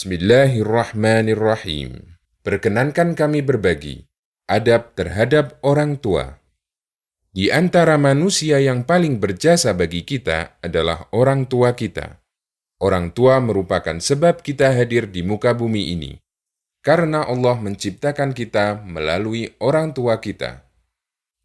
Bismillahirrahmanirrahim. Perkenankan kami berbagi adab terhadap orang tua. Di antara manusia yang paling berjasa bagi kita adalah orang tua kita. Orang tua merupakan sebab kita hadir di muka bumi ini. Karena Allah menciptakan kita melalui orang tua kita.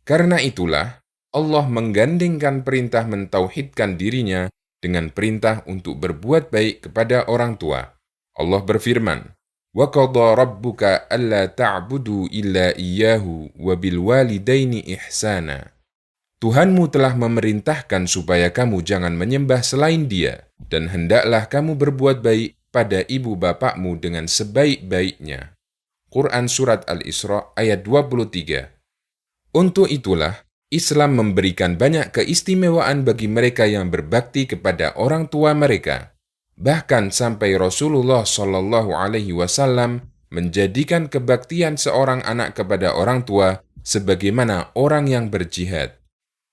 Karena itulah Allah menggandengkan perintah mentauhidkan dirinya dengan perintah untuk berbuat baik kepada orang tua. Allah berfirman, وَقَضَى رَبُّكَ أَلَّا تَعْبُدُوا إِلَّا إِيَّاهُ وَبِالْوَالِدَيْنِ إِحْسَانًا. Tuhanmu telah memerintahkan supaya kamu jangan menyembah selain Dia, dan hendaklah kamu berbuat baik pada ibu bapakmu dengan sebaik-baiknya. Quran Surat Al-Isra ayat 23. Untuk itulah, Islam memberikan banyak keistimewaan bagi mereka yang berbakti kepada orang tua mereka. Bahkan sampai Rasulullah Shallallahu Alaihi Wasallam menjadikan kebaktian seorang anak kepada orang tua sebagaimana orang yang berjihad.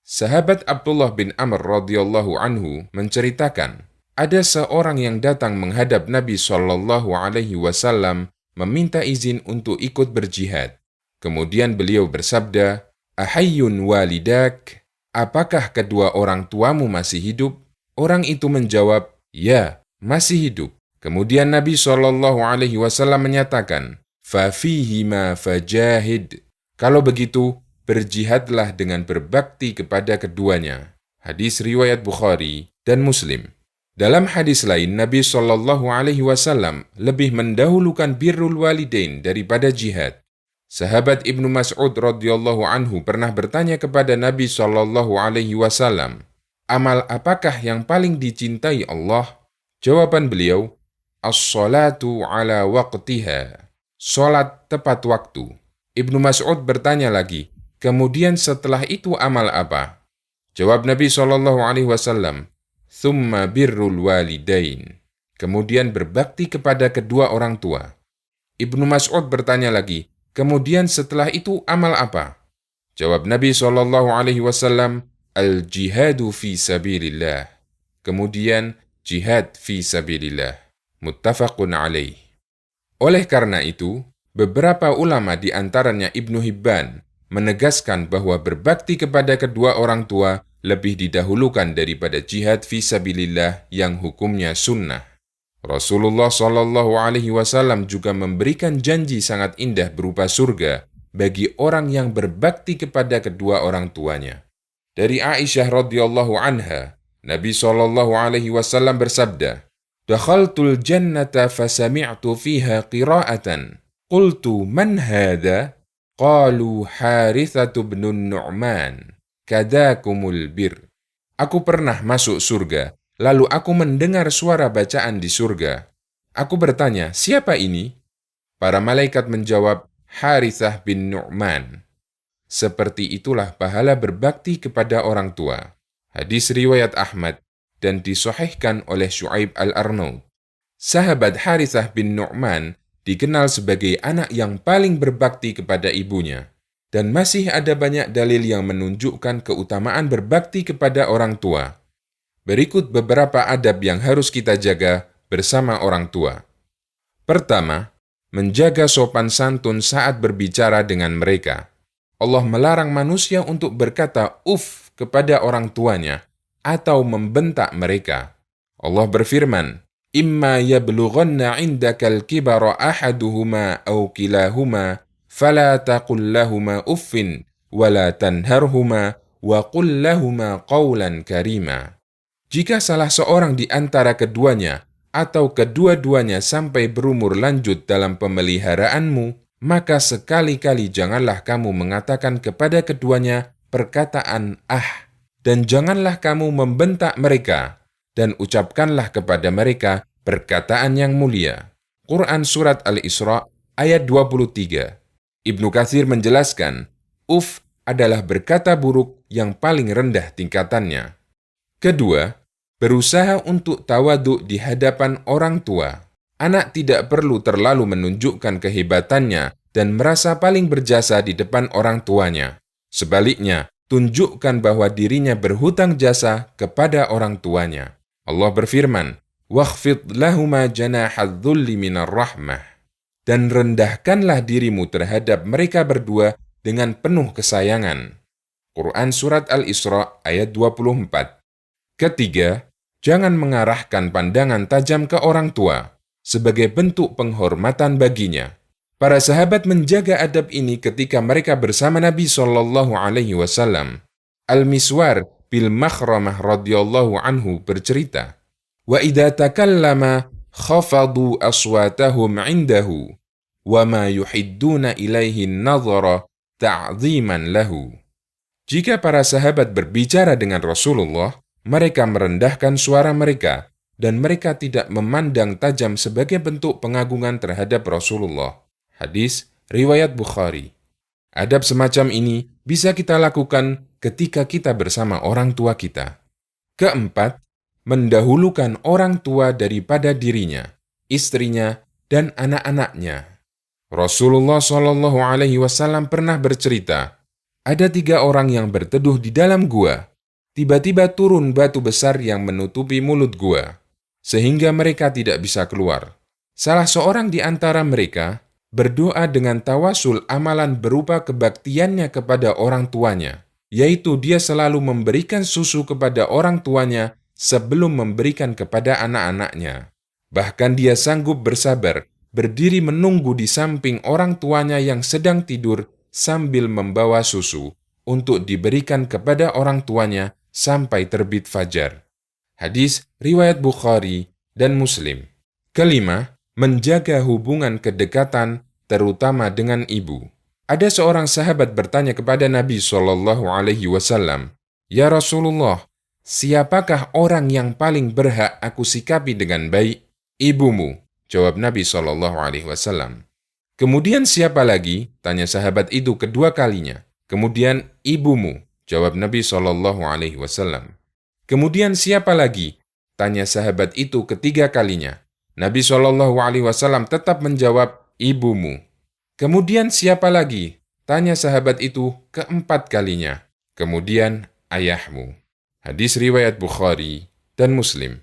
Sahabat Abdullah bin Amr radhiyallahu anhu menceritakan, ada seorang yang datang menghadap Nabi Shallallahu Alaihi Wasallam meminta izin untuk ikut berjihad. Kemudian beliau bersabda, "Ahayyun walidak? Apakah kedua orang tuamu masih hidup?" Orang itu menjawab, "Ya, masih hidup." Kemudian Nabi SAW menyatakan, "Fafihima fajahid." Kalau begitu, berjihadlah dengan berbakti kepada keduanya. Hadis riwayat Bukhari dan Muslim. Dalam hadis lain, Nabi SAW lebih mendahulukan birrul walidain daripada jihad. Sahabat Ibnu Mas'ud radhiyallahu anhu pernah bertanya kepada Nabi SAW, "Amal apakah yang paling dicintai Allah?" Jawaban beliau, "As-salatu ala waqtiha." Salat tepat waktu. Ibnu Mas'ud bertanya lagi, "Kemudian setelah itu amal apa?" Jawab Nabi SAW, "Thumma birrul walidain." Kemudian berbakti kepada kedua orang tua. Ibnu Mas'ud bertanya lagi, "Kemudian setelah itu amal apa?" Jawab Nabi SAW, "Al-jihadu fi sabilillah." Kemudian jihad fi sabilillah. Muttafaqun alaih. Oleh karena itu, beberapa ulama di antaranya Ibnu Hibban menegaskan bahwa berbakti kepada kedua orang tua lebih didahulukan daripada jihad fi sabilillah yang hukumnya sunnah. Rasulullah SAW juga memberikan janji sangat indah berupa surga bagi orang yang berbakti kepada kedua orang tuanya. Dari Aisyah radhiyallahu anha, Nabi SAW bersabda, "Dakhaltul jannata fasami'tu fiha qira'atan. Qultu man hadha? Qalu Harithatu bin Nu'man. Kadakumul bir." Aku pernah masuk surga, lalu aku mendengar suara bacaan di surga. Aku bertanya, "Siapa ini?" Para malaikat menjawab, "Harithah bin Nu'man." Seperti itulah pahala berbakti kepada orang tua. Hadis riwayat Ahmad dan disahihkan oleh Syu'aib al-Arnaud. Sahabat Harithah bin Nu'man dikenal sebagai anak yang paling berbakti kepada ibunya. Dan masih ada banyak dalil yang menunjukkan keutamaan berbakti kepada orang tua. Berikut beberapa adab yang harus kita jaga bersama orang tua. Pertama, menjaga sopan santun saat berbicara dengan mereka. Allah melarang manusia untuk berkata "uf" kepada orang tuanya atau membentak mereka. Allah berfirman, "Imma yablughanna 'indakal kibara ahaduhuma aw kilahuma fala taqul lahumā uffin wa la tanharhuma wa qul lahumā qawlan karīmā." Jika salah seorang di antara keduanya atau kedua-duanya sampai berumur lanjut dalam pemeliharaanmu, maka sekali-kali janganlah kamu mengatakan kepada keduanya perkataan "ah", dan janganlah kamu membentak mereka, dan ucapkanlah kepada mereka perkataan yang mulia. Quran Surat Al-Isra ayat 23. Ibnu Katsir menjelaskan, "Uf" adalah berkata buruk yang paling rendah tingkatannya. Kedua, berusaha untuk tawadhu di hadapan orang tua. Anak tidak perlu terlalu menunjukkan kehebatannya dan merasa paling berjasa di depan orang tuanya. Sebaliknya, tunjukkan bahwa dirinya berhutang jasa kepada orang tuanya. Allah berfirman, wakhfid lahuma janahadz dzulli minar rahmah. Dan rendahkanlah dirimu terhadap mereka berdua dengan penuh kesayangan. Quran Surat Al-Isra ayat 24. Ketiga, jangan mengarahkan pandangan tajam ke orang tua sebagai bentuk penghormatan baginya. Para sahabat menjaga adab ini ketika mereka bersama Nabi SAW. Al-Miswar bil Makhramah radhiyallahu anhu bercerita, "Wa idza takallama khafadu aswatahum 'indahu, wa ma yuhidduna ilaihi an-nadhara ta'dhiman lahu." Jika para sahabat berbicara dengan Rasulullah, mereka merendahkan suara mereka dan mereka tidak memandang tajam sebagai bentuk pengagungan terhadap Rasulullah. Hadis riwayat Bukhari. Adab semacam ini bisa kita lakukan ketika kita bersama orang tua kita. Keempat, mendahulukan orang tua daripada dirinya, istrinya, dan anak-anaknya. Rasulullah SAW pernah bercerita, ada 3 orang yang berteduh di dalam gua. Tiba-tiba turun batu besar yang menutupi mulut gua, sehingga mereka tidak bisa keluar. Salah seorang di antara mereka berdoa dengan tawasul amalan berupa kebaktiannya kepada orang tuanya, yaitu dia selalu memberikan susu kepada orang tuanya sebelum memberikan kepada anak-anaknya. Bahkan dia sanggup bersabar, berdiri menunggu di samping orang tuanya yang sedang tidur sambil membawa susu untuk diberikan kepada orang tuanya sampai terbit fajar. Hadis riwayat Bukhari dan Muslim. Kelima, menjaga hubungan kedekatan terutama dengan ibu. Ada seorang sahabat bertanya kepada Nabi SAW, "Ya Rasulullah, siapakah orang yang paling berhak aku sikapi dengan baik?" "Ibumu," jawab Nabi SAW. "Kemudian siapa lagi?" tanya sahabat itu kedua kalinya. "Kemudian ibumu," jawab Nabi SAW. "Kemudian siapa lagi?" tanya sahabat itu ketiga kalinya. Nabi SAW tetap menjawab, "Ibumu." "Kemudian siapa lagi?" tanya sahabat itu keempat kalinya. "Kemudian ayahmu." Hadis riwayat Bukhari dan Muslim.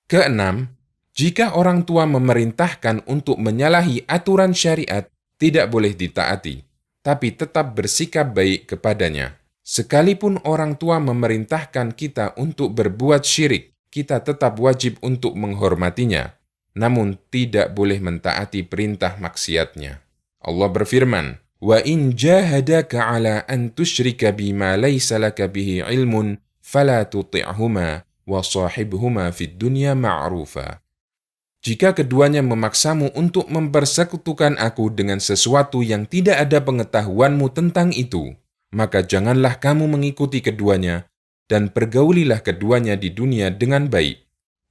Keenam, jika orang tua memerintahkan untuk menyalahi aturan syariat, tidak boleh ditaati, tapi tetap bersikap baik kepadanya. Sekalipun orang tua memerintahkan kita untuk berbuat syirik, kita tetap wajib untuk menghormatinya, namun tidak boleh mentaati perintah maksiatnya. Allah berfirman, "Wa in jahadaka 'ala an tusyrika bima laysa laka bihi 'ilmun, fala tuti'huma wa shahibhuma fid dunya ma'rufa." Jika keduanya memaksamu untuk mempersekutukan aku dengan sesuatu yang tidak ada pengetahuanmu tentang itu, maka janganlah kamu mengikuti keduanya dan pergaulilah keduanya di dunia dengan baik.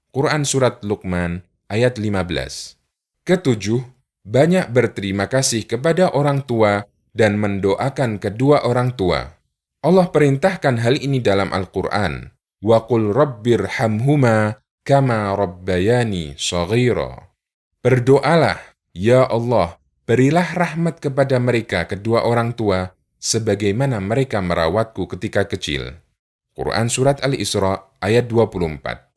Quran Surat Luqman ayat 15. Ketujuh, banyak berterima kasih kepada orang tua dan mendoakan kedua orang tua. Allah perintahkan hal ini dalam Al-Quran. Wa qul rabbirhamhuma kama rabbayani shaghira. Berdoalah, "Ya Allah, berilah rahmat kepada mereka kedua orang tua, sebagaimana mereka merawatku ketika kecil." Quran Surat Al-Isra ayat 24.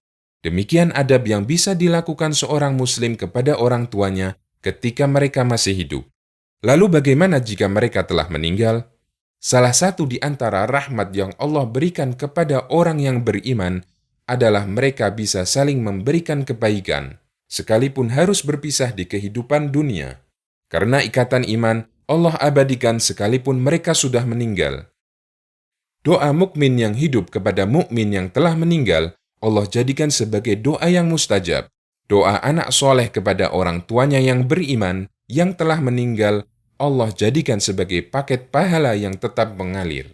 Demikian adab yang bisa dilakukan seorang muslim kepada orang tuanya ketika mereka masih hidup. Lalu bagaimana jika mereka telah meninggal? Salah satu di antara rahmat yang Allah berikan kepada orang yang beriman adalah mereka bisa saling memberikan kebaikan, sekalipun harus berpisah di kehidupan dunia. Karena ikatan iman, Allah abadikan sekalipun mereka sudah meninggal. Doa mukmin yang hidup kepada mukmin yang telah meninggal, Allah jadikan sebagai doa yang mustajab. Doa anak soleh kepada orang tuanya yang beriman, yang telah meninggal, Allah jadikan sebagai paket pahala yang tetap mengalir.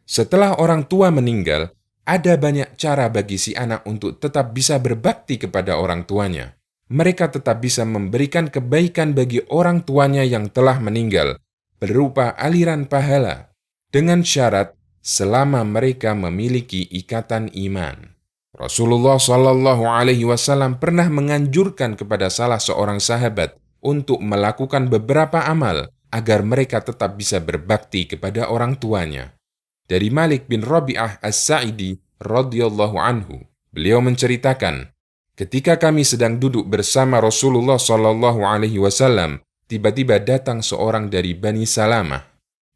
Setelah orang tua meninggal, ada banyak cara bagi si anak untuk tetap bisa berbakti kepada orang tuanya. Mereka tetap bisa memberikan kebaikan bagi orang tuanya yang telah meninggal, berupa aliran pahala, dengan syarat selama mereka memiliki ikatan iman. Rasulullah SAW pernah menganjurkan kepada salah seorang sahabat untuk melakukan beberapa amal agar mereka tetap bisa berbakti kepada orang tuanya. Dari Malik bin Rabi'ah As-Sa'idi radhiyallahu anhu, beliau menceritakan, Ketika kami sedang duduk bersama Rasulullah Shallallahu Alaihi Wasallam, tiba-tiba datang seorang dari Bani Salamah.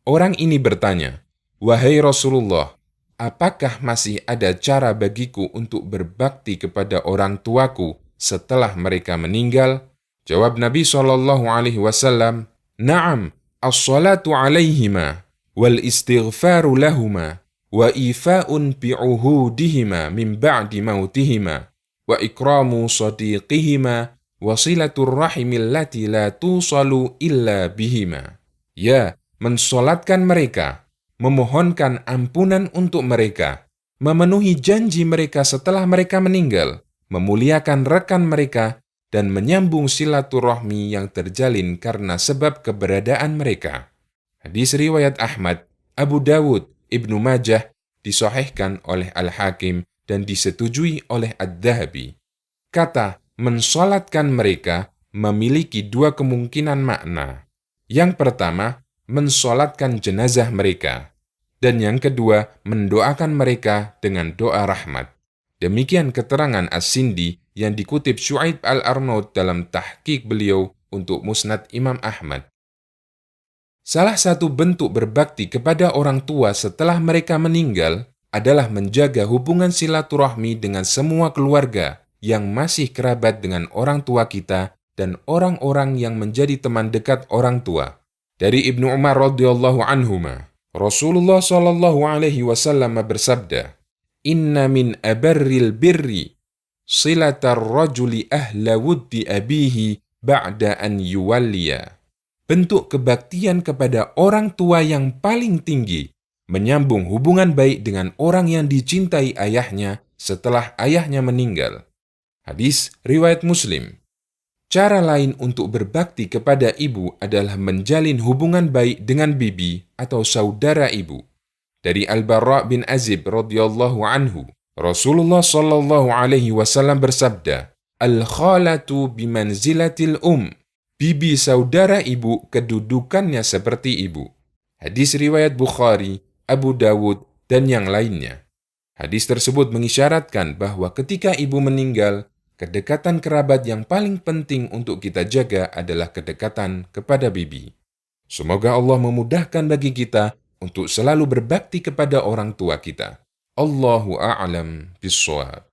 Orang ini bertanya, "Wahai Rasulullah, apakah masih ada cara bagiku untuk berbakti kepada orang tuaku setelah mereka meninggal?" Jawab Nabi Shallallahu Alaihi Wasallam, "Na'am, as-salatu alaihima, wal istighfaru lahuma, wa ifa'un bi'uhudihima min ba'di mautihima, wa ikramu sadiqihima, wa silatur rahimil lati la tusalu illa bihima." Ya, mensolatkan mereka, memohonkan ampunan untuk mereka, memenuhi janji mereka setelah mereka meninggal, memuliakan rekan mereka, dan menyambung silaturahmi yang terjalin karena sebab keberadaan mereka. Hadis riwayat Ahmad, Abu Dawud, Ibnu Majah, disahihkan oleh Al-Hakim dan disetujui oleh Ad-Dhahabi. Kata mensolatkan mereka memiliki dua kemungkinan makna. Yang pertama, mensolatkan jenazah mereka. Dan yang kedua, mendoakan mereka dengan doa rahmat. Demikian keterangan As-Sindi yang dikutip Syu'aib Al-Arnaud dalam tahqiq beliau untuk Musnad Imam Ahmad. Salah satu bentuk berbakti kepada orang tua setelah mereka meninggal adalah menjaga hubungan silaturahmi dengan semua keluarga yang masih kerabat dengan orang tua kita dan orang-orang yang menjadi teman dekat orang tua. Dari Ibnu Umar radhiyallahu anhuma, Rasulullah shallallahu alaihi wasallam bersabda, "Inna min abarril birri silatar rajuli ahla wuddi abihi ba'da an yuwalliya." Bentuk kebaktian kepada orang tua yang paling tinggi, menyambung hubungan baik dengan orang yang dicintai ayahnya setelah ayahnya meninggal. Hadis riwayat Muslim. Cara lain untuk berbakti kepada ibu adalah menjalin hubungan baik dengan bibi atau saudara ibu. Dari Al-Bara bin Azib radhiyallahu anhu, Rasulullah shallallahu alaihi wasallam bersabda, "Al-khalatu bimanzilatil Bibi saudara ibu kedudukannya seperti ibu." Hadis riwayat Bukhari, Abu Dawud, dan yang lainnya. Hadis tersebut mengisyaratkan bahwa ketika ibu meninggal, kedekatan kerabat yang paling penting untuk kita jaga adalah kedekatan kepada bibi. Semoga Allah memudahkan bagi kita untuk selalu berbakti kepada orang tua kita. Allahu a'lam bishawab.